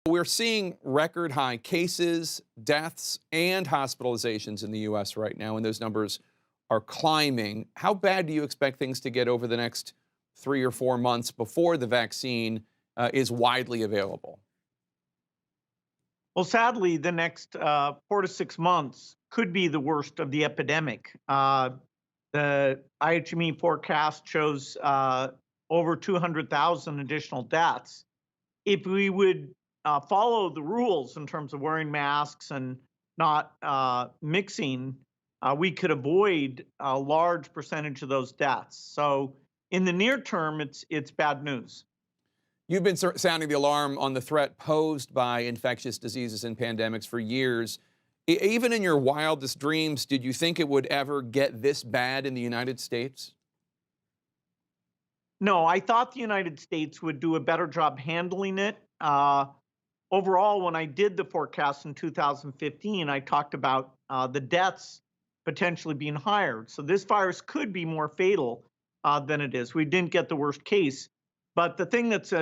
We're seeing record high cases, deaths, and hospitalizations in the U.S. right now, and those numbers are climbing. How bad do you expect things to get over the next 3 or 4 months before the vaccine is widely available? Well, sadly, the next 4 to 6 months could be the worst of the epidemic. The IHME forecast shows over 200,000 additional deaths. If we would follow the rules in terms of wearing masks and not mixing, we could avoid a large percentage of those deaths. So, in the near term, it's bad news. You've been sounding the alarm on the threat posed by infectious diseases and pandemics for years. Even in your wildest dreams, did you think it would ever get this bad in the United States? No, I thought the United States would do a better job handling it. Overall, when I did the forecast in 2015, I talked about the deaths potentially being higher. So this virus could be more fatal than it is. We didn't get the worst case. But the thing that's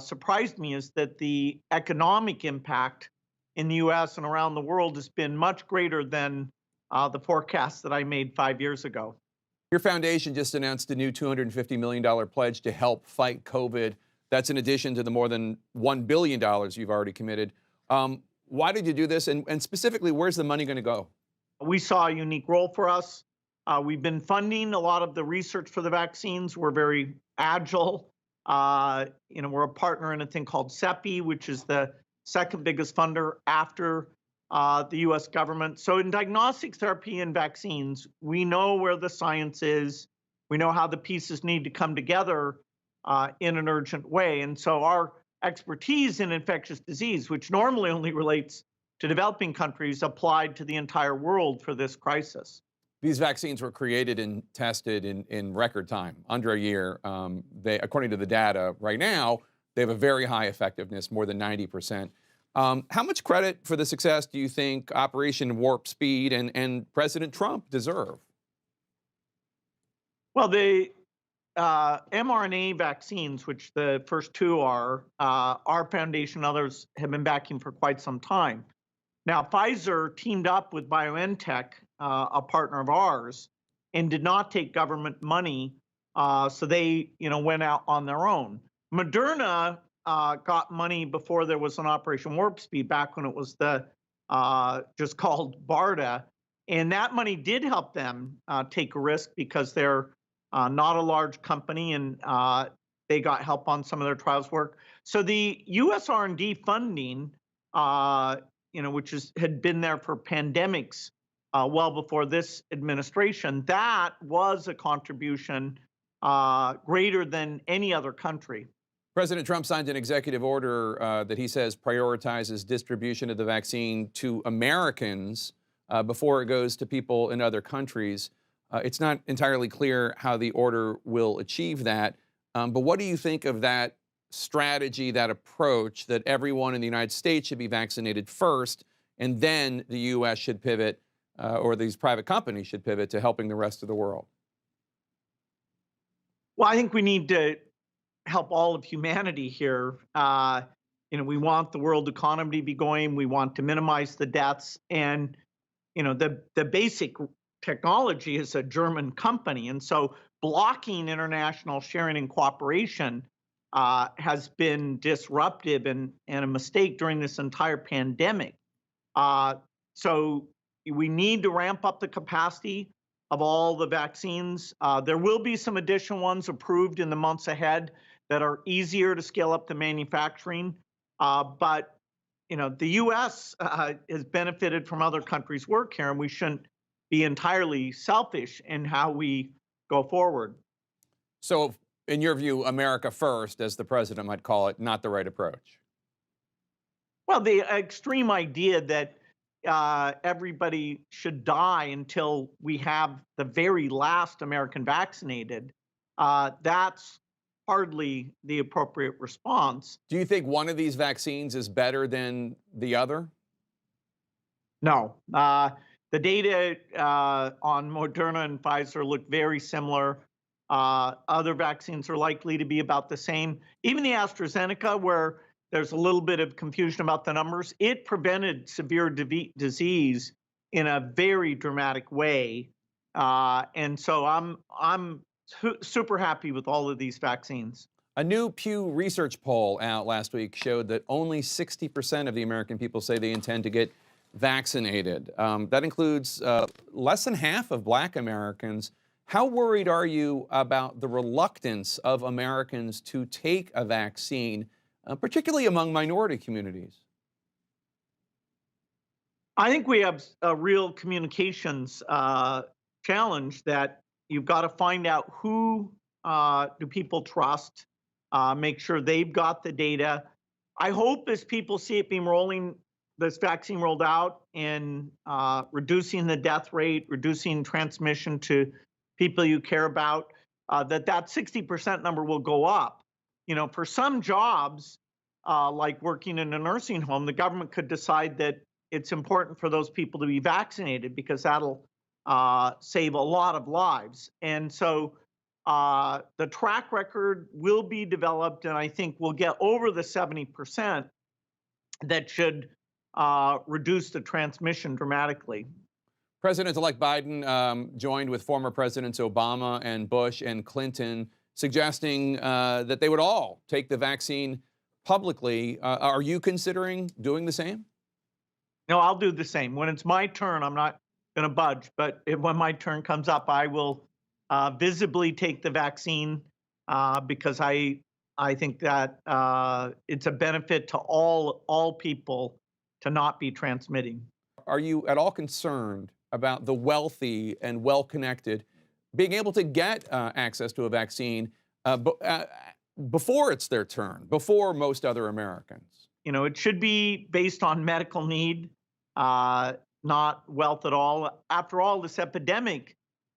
surprised me is that the economic impact in the US and around the world has been much greater than the forecast that I made 5 years ago. Your foundation just announced a new $250 million pledge to help fight COVID. That's in addition to the more than $1 billion you've already committed. Why did you do this? And specifically, where's the money going to go? We saw a unique role for us. We've been funding a lot of the research for the vaccines. We're very agile. We're a partner in a thing called CEPI, which is the second biggest funder after the US government. So in diagnostic therapy and vaccines, we know where the science is. We know how the pieces need to come together in an urgent way. And so our expertise in infectious disease, which normally only relates to developing countries, applied to the entire world for this crisis. These vaccines were created and tested in record time, under a year. According to the data right now, they have a very high effectiveness, more than 90%. How much credit for the success do you think Operation Warp Speed and President Trump deserve? Well, the mRNA vaccines, which the first two are, our foundation and others have been backing for quite some time. Now, Pfizer teamed up with BioNTech, a partner of ours, and did not take government money, so they, went out on their own. Moderna got money before there was an Operation Warp Speed, back when it was the just called BARDA, and that money did help them take a risk because they're not a large company, and they got help on some of their trials work. So the U.S. R&D funding, which had been there for pandemics well before this administration, that was a contribution greater than any other country. President Trump signed an executive order that he says prioritizes distribution of the vaccine to Americans before it goes to people in other countries. It's not entirely clear how the order will achieve that. But what do you think of that strategy, that approach, that everyone in the United States should be vaccinated first, and then the U.S. should pivot, or these private companies should pivot to helping the rest of the world? Well, I think we need to help all of humanity here. We want the world economy to be going. We want to minimize the deaths. And, the basic technology is a German company. And so blocking international sharing and cooperation has been disruptive and a mistake during this entire pandemic. So we need to ramp up the capacity of all the vaccines. There will be some additional ones approved in the months ahead that are easier to scale up the manufacturing. But the U.S. Has benefited from other countries' work here, and we shouldn't be entirely selfish in how we go forward. So, in your view, America first, as the president might call it, not the right approach? Well, the extreme idea that everybody should die until we have the very last American vaccinated, that's hardly the appropriate response. Do you think one of these vaccines is better than the other? No. The data on Moderna and Pfizer look very similar. Other vaccines are likely to be about the same. Even the AstraZeneca, where there's a little bit of confusion about the numbers. It prevented severe disease in a very dramatic way. And so I'm super happy with all of these vaccines. A new Pew Research poll out last week showed that only 60% of the American people say they intend to get vaccinated. That includes less than half of Black Americans. How worried are you about the reluctance of Americans to take a vaccine, particularly among minority communities? I think we have a real communications challenge that you've got to find out who do people trust, make sure they've got the data. I hope as people see it being this vaccine rolled out and reducing the death rate, reducing transmission to people you care about, that 60% number will go up. You know, for some jobs, like working in a nursing home, the government could decide that it's important for those people to be vaccinated because that'll save a lot of lives. And so the track record will be developed, and I think we'll get over the 70% that should reduce the transmission dramatically. President-elect Biden joined with former Presidents Obama and Bush and Clinton, suggesting that they would all take the vaccine publicly. Are you considering doing the same? No, I'll do the same. When it's my turn, I'm not going to budge. But when my turn comes up, I will visibly take the vaccine because I think that it's a benefit to all people to not be transmitting. Are you at all concerned about the wealthy and well-connected being able to get access to a vaccine before it's their turn, before most other Americans? You know, it should be based on medical need, not wealth at all. After all, this epidemic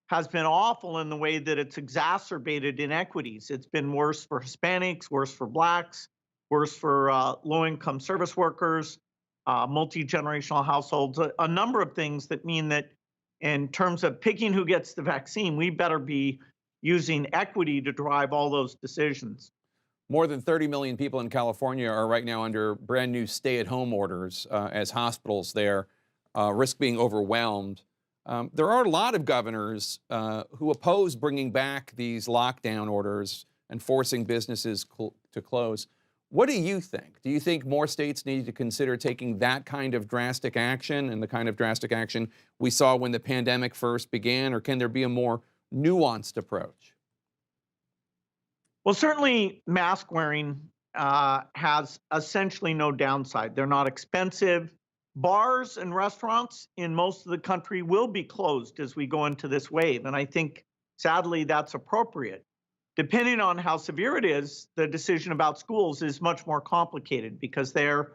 has been awful in the way that it's exacerbated inequities. It's been worse for Hispanics, worse for Blacks, worse for low-income service workers, multi-generational households, a number of things that mean that in terms of picking who gets the vaccine, we better be using equity to drive all those decisions. More than 30 million people in California are right now under brand new stay-at-home orders as hospitals there risk being overwhelmed. There are a lot of governors who oppose bringing back these lockdown orders and forcing businesses to close. What do you think? Do you think more states need to consider taking that kind of drastic action and the kind of drastic action we saw when the pandemic first began, or can there be a more nuanced approach? Well, certainly mask wearing has essentially no downside. They're not expensive. Bars and restaurants in most of the country will be closed as we go into this wave. And I think, sadly, that's appropriate. Depending on how severe it is, the decision about schools is much more complicated because the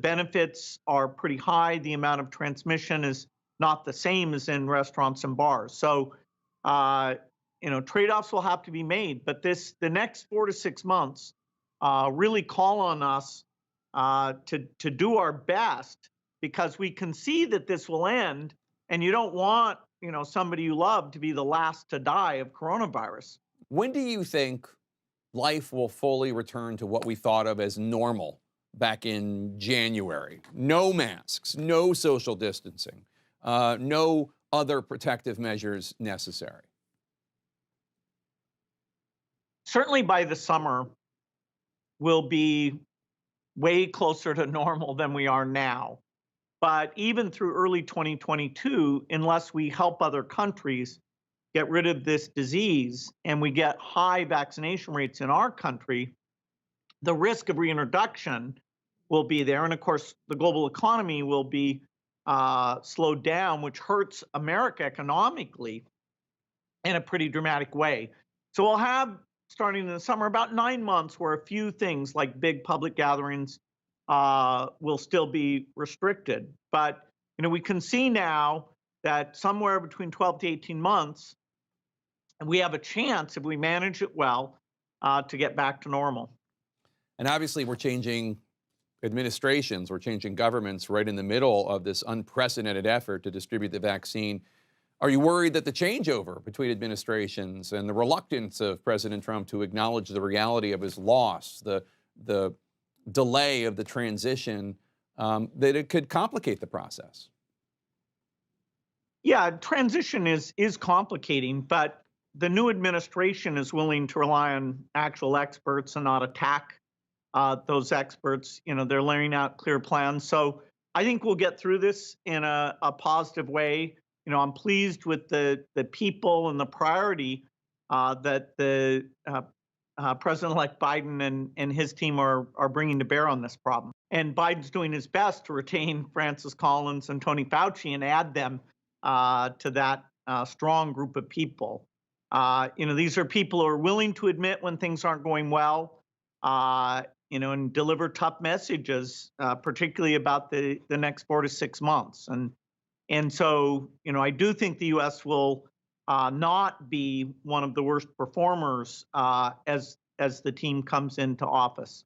benefits are pretty high. The amount of transmission is not the same as in restaurants and bars. So, trade-offs will have to be made. But the next 4 to 6 months really call on us to do our best, because we can see that this will end, and you don't want somebody you love to be the last to die of coronavirus. When do you think life will fully return to what we thought of as normal back in January? No masks, no social distancing, no other protective measures necessary. Certainly by the summer, we'll be way closer to normal than we are now. But even through early 2022, unless we help other countries get rid of this disease and we get high vaccination rates in our country, the risk of reintroduction will be there. And of course, the global economy will be slowed down, which hurts America economically in a pretty dramatic way. So we'll have, starting in the summer, about 9 months where a few things like big public gatherings will still be restricted. But we can see now that somewhere between 12 to 18 months, we have a chance, if we manage it well, to get back to normal. And obviously, we're changing administrations, we're changing governments right in the middle of this unprecedented effort to distribute the vaccine. Are you worried that the changeover between administrations and the reluctance of President Trump to acknowledge the reality of his loss, the delay of the transition, that it could complicate the process. Yeah, transition is complicating, but the new administration is willing to rely on actual experts and not attack those experts. You know, they're laying out clear plans. So I think we'll get through this in a positive way. You know, I'm pleased with the people and the priority that the President-elect Biden and his team are bringing to bear on this problem. And Biden's doing his best to retain Francis Collins and Tony Fauci and add them to that strong group of people. You know, these are people who are willing to admit when things aren't going well, you know, and deliver tough messages, particularly about the next 4 to 6 months. And so, you know, I do think the U.S. will not be one of the worst performers as the team comes into office.